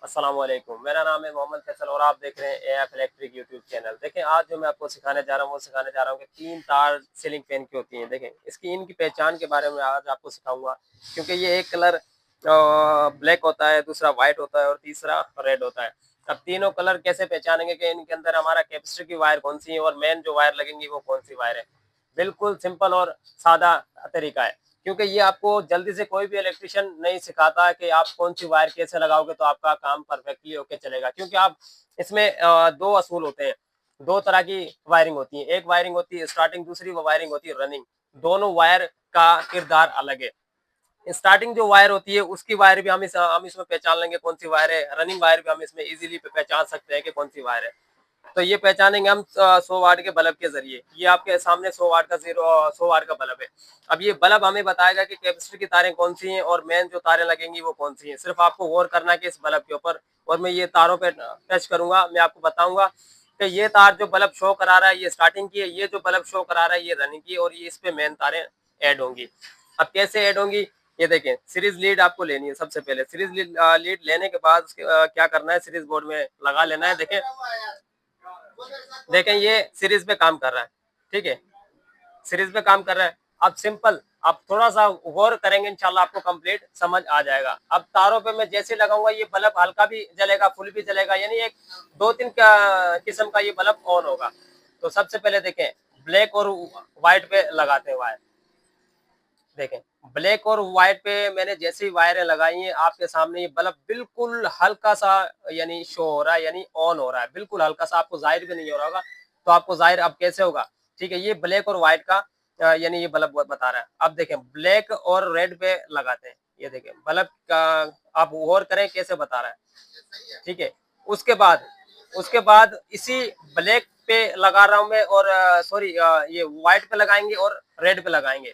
अस्सलामुअलैकुम, मेरा नाम है मोहम्मद फैसल और आप देख रहे हैं एएफ इलेक्ट्रिक यूट्यूब चैनल। देखें, आज जो मैं आपको सिखाने जा रहा हूँ वो सिखाने जा रहा हूँ कि 3 तार सीलिंग फैन की होती हैं। देखें, इसकी इनकी पहचान के बारे में आज आपको सिखाऊंगा, क्योंकि ये एक कलर ब्लैक होता है, दूसरा व्हाइट होता है और तीसरा रेड होता है। अब तीनों कलर कैसे पहचानेंगे कि इनके अंदर हमारा कैपेसिटर की वायर कौन सी है और मेन जो वायर लगेंगी वो कौन सी वायर है। बिल्कुल सिंपल और सादा तरीका है, क्योंकि ये आपको जल्दी से कोई भी इलेक्ट्रिशियन नहीं सिखाता कि आप कौन सी वायर कैसे लगाओगे तो आपका काम परफेक्टली होके चलेगा। क्योंकि आप इसमें दो असूल होते हैं, दो तरह की वायरिंग होती है। एक वायरिंग होती है स्टार्टिंग, दूसरी वो वायरिंग होती है रनिंग। दोनों वायर का किरदार अलग है। स्टार्टिंग जो वायर होती है उसकी वायर भी हम इसमें पहचान लेंगे कौन सी वायर है। रनिंग वायर भी हम इसमें इजीली पहचान सकते हैं कि कौन सी वायर है। तो ये पहचानेंगे हम 100 वाट के बल्ब के जरिए। ये आपके सामने 100 वाट का 100 वाट का बल्ब है। अब ये बल्ब हमें बताएगा कि कैपेसिटर की तारें कौन सी हैं और मेन जो तारें लगेंगी वो कौन सी हैं। सिर्फ आपको गौर करना है कि इस बल्ब के ऊपर, और मैं ये तारों पे टच करूंगा, मैं आपको बताऊंगा कि ये तार जो बल्ब शो करा रहा है ये स्टार्टिंग की है, ये जो बल्ब शो करा रहा है ये रनिंग की है, और ये इस पे मेन तारें ऐड होंगी। अब कैसे ऐड होंगी, ये देखें। सीरीज लीड आपको लेनी है। सबसे पहले सीरीज लीड लेने के बाद उसके क्या करना है, सीरीज बोर्ड में लगा लेना है। देखें, देखें ये सीरीज पे काम कर रहा है, ठीक है, सीरीज पे काम कर रहा है। अब सिंपल, आप थोड़ा सा गौर करेंगे इंशाल्लाह आपको कंप्लीट समझ आ जाएगा। अब तारों पे मैं जैसे लगाऊंगा ये बल्ब हल्का भी जलेगा, फुल भी जलेगा, यानी एक दो तीन किस्म का ये बल्ब ऑन होगा। तो सबसे पहले देखें, ब्लैक और व्हाइट पे लगाते हैं वायर। देखें, ब्लैक और व्हाइट पे मैंने जैसे ही वायरें लगाई हैं आपके सामने ये बल्ब बिल्कुल हल्का सा यानी शो हो रहा है, यानी ऑन हो रहा है, बिल्कुल हल्का सा, आपको जाहिर भी नहीं हो रहा होगा। तो आपको जाहिर अब कैसे होगा, ठीक है। ये ब्लैक और व्हाइट का यानी ये बल्ब बता रहा है। अब देखें, ब्लैक और रेड पे लगाते हैं। ये देखें बल्ब का, आप गौर करें कैसे बता रहा है, ठीक है। उसके बाद इसी ब्लैक पे लगा रहा हूं मैं, और सॉरी ये व्हाइट पे लगाएंगे और रेड पे लगाएंगे।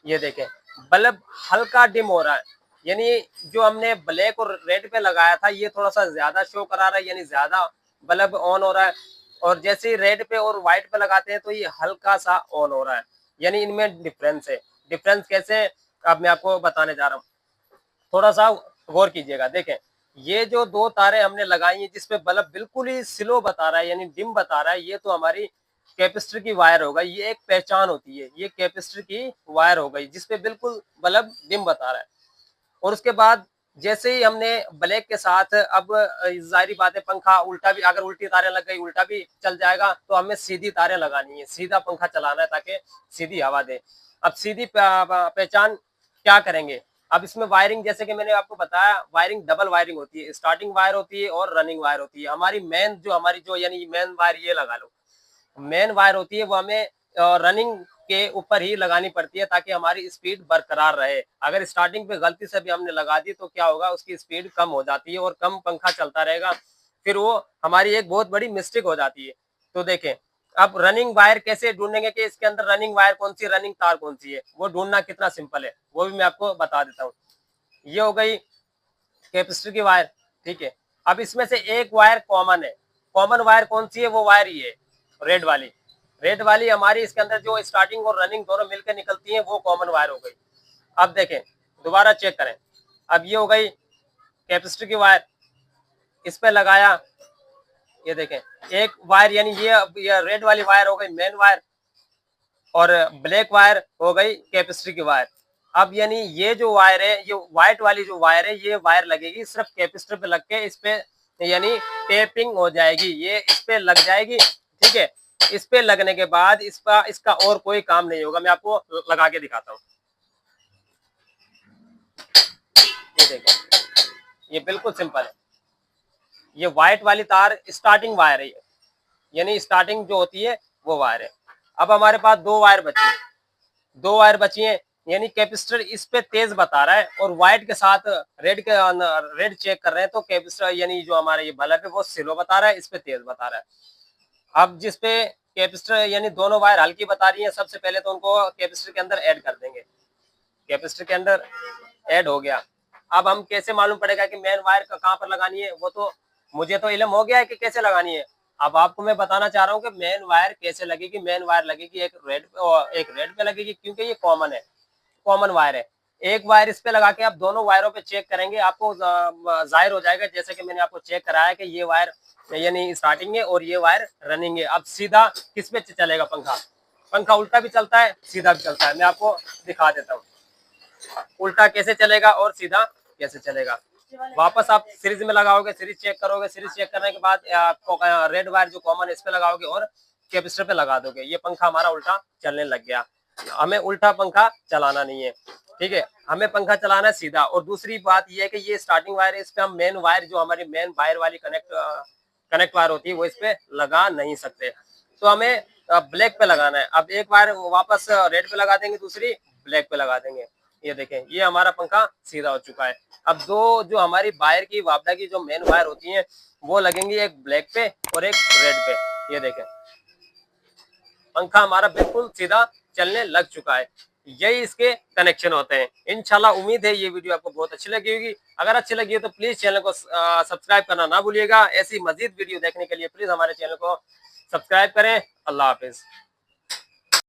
ये देखें, बल्ब हल्का डिम हो रहा है, यानी जो हमने ब्लैक और रेड पे लगाया था ये थोड़ा सा ज्यादा शो करा रहा है, यानी ज्यादा बल्ब ऑन हो रहा है। और जैसे ही रेड पे और व्हाइट पे लगाते हैं तो ये हल्का सा ऑन हो रहा है, यानी इनमें डिफरेंस है। डिफरेंस कैसे, अब मैं आपको बताने जा रहा हूँ, थोड़ा सा गौर कीजिएगा। देखें, ये जो दो तारें हमने लगाई हैं जिसपे बल्ब बिल्कुल ही स्लो बता रहा है, यानी डिम बता रहा है, ये तो हमारी कैपेसिटर की वायर हो गई। ये एक पहचान होती है, ये कैपेसिटर की वायर हो गई जिसपे बिल्कुल बल्ब डिम बता रहा है। और उसके बाद जैसे ही हमने ब्लैक के साथ, अब जाहिर बात है पंखा उल्टा भी, अगर उल्टी तारें लग गई उल्टा भी चल जाएगा, तो हमें सीधी तारें लगानी है, सीधा पंखा चलाना है ताकि सीधी हवा दे। अब सीधी पहचान क्या करेंगे, अब इसमें वायरिंग जैसे कि मैंने आपको बताया, वायरिंग डबल वायरिंग होती है, स्टार्टिंग वायर होती है और रनिंग वायर होती है। हमारी जो यानी मेन वायर ये लगा लो, मेन वायर होती है वो हमें रनिंग के ऊपर ही लगानी पड़ती है ताकि हमारी स्पीड बरकरार रहे। अगर स्टार्टिंग पे गलती से भी हमने लगा दी तो क्या होगा, उसकी स्पीड कम हो जाती है और कम पंखा चलता रहेगा, फिर वो हमारी एक बहुत बड़ी मिस्टेक हो जाती है। तो देखें, अब रनिंग वायर कैसे ढूंढेंगे कि इसके अंदर रनिंग वायर कौन सी, रनिंग तार कौन सी है, वो ढूंढना कितना सिंपल है वो भी मैं आपको बता देता हूँ। ये हो गई कैपेसिटर की वायर, ठीक है। अब इसमें से एक वायर कॉमन है। कॉमन वायर कौन सी है, वो वायर ये है, रेड वाली। रेड वाली हमारी इसके अंदर जो स्टार्टिंग और रनिंग दोनों मिलकर निकलती है वो कॉमन वायर हो गई। अब देखें, दोबारा चेक करें। अब ये हो गई कैपेसिटर की वायर, इस पे लगाया, ये देखें एक वायर, यानी ये रेड वाली वायर हो गई मेन वायर, और ब्लैक वायर हो गई कैपेसिटर की वायर। अब यानी ये जो वायर है, ये व्हाइट वाली जो वायर है, ये वायर लगेगी सिर्फ कैपेसिटर पे लग के, इस पे यानी टेपिंग हो जाएगी, ये इस पे लग जाएगी, ठीक है। इस पे लगने के बाद इसका और कोई काम नहीं होगा। मैं आपको लगा के दिखाता हूँ। ये देखो, ये बिल्कुल सिंपल है। ये व्हाइट वाली तार स्टार्टिंग वायर है, यानी स्टार्टिंग जो होती है वो वायर है। अब हमारे पास दो वायर बची है, दो वायर बची हैं, यानी कैपेसिटर इस पे तेज बता रहा है और व्हाइट के साथ रेड चेक कर रहे हैं, तो कैपेसिटर यानी जो हमारा ये बल्ब है वो स्लो बता रहा है, इस पे तेज बता रहा है। अब जिस पे कैपेसिटर यानी दोनों वायर हल्की बता रही है, सबसे पहले तो उनको कैपेसिटर के अंदर ऐड कर देंगे। कैपेसिटर के अंदर ऐड हो गया। अब हम कैसे मालूम पड़ेगा कि मेन वायर कहाँ पर लगानी है, वो तो मुझे तो इल्म हो गया है कि कैसे लगानी है। अब आपको मैं बताना चाह रहा हूँ कि मेन वायर कैसे लगेगी। मेन वायर लगेगी एक रेड पे, और एक रेड पे लगेगी, क्योंकि ये कॉमन है, कॉमन वायर है। एक वायर इस पे लगा के आप दोनों वायरों पे चेक करेंगे, आपको जाहिर हो जाएगा, जैसे कि मैंने आपको चेक कराया कि ये वायर यानी स्टार्टिंग है और ये वायर रनिंग है। अब सीधा किस पे चलेगा पंखा? पंखा उल्टा भी चलता है, सीधा भी चलता है। मैं आपको दिखा देता हूँ उल्टा कैसे चलेगा और सीधा कैसे चलेगा। वापस आप सीरीज में लगाओगे, सीरीज चेक करोगे, सीरीज चेक करने के बाद आपको रेड वायर जो कॉमन इस पे लगाओगे और कैपेसिटर पे लगा दोगे, ये पंखा हमारा उल्टा चलने लग गया। हमें उल्टा पंखा चलाना नहीं है, ठीक है, हमें पंखा चलाना है सीधा। और दूसरी बात ये है कि ये स्टार्टिंग वायर है, इस पे हम मेन वायर जो हमारी मेन वायर वाली कनेक्ट वायर होती है वो इस पे लगा नहीं सकते, तो हमें ब्लैक पे लगाना है। अब एक वायर वापस रेड पे लगा देंगे, दूसरी ब्लैक पे लगा देंगे। ये देखें, ये हमारा पंखा सीधा हो चुका है। अब दो जो हमारी वायर की वापडा की जो मेन वायर होती है वो लगेंगी, एक ब्लैक पे और एक रेड पे। ये देखें, पंखा हमारा बिल्कुल सीधा चलने लग चुका है। यही इसके कनेक्शन होते हैं। इंशाल्लाह उम्मीद है ये वीडियो आपको बहुत अच्छी लगी होगी। अगर अच्छी लगी हो तो प्लीज चैनल को सब्सक्राइब करना ना भूलिएगा। ऐसी मजीद वीडियो देखने के लिए प्लीज हमारे चैनल को सब्सक्राइब करें। अल्लाह हाफिज।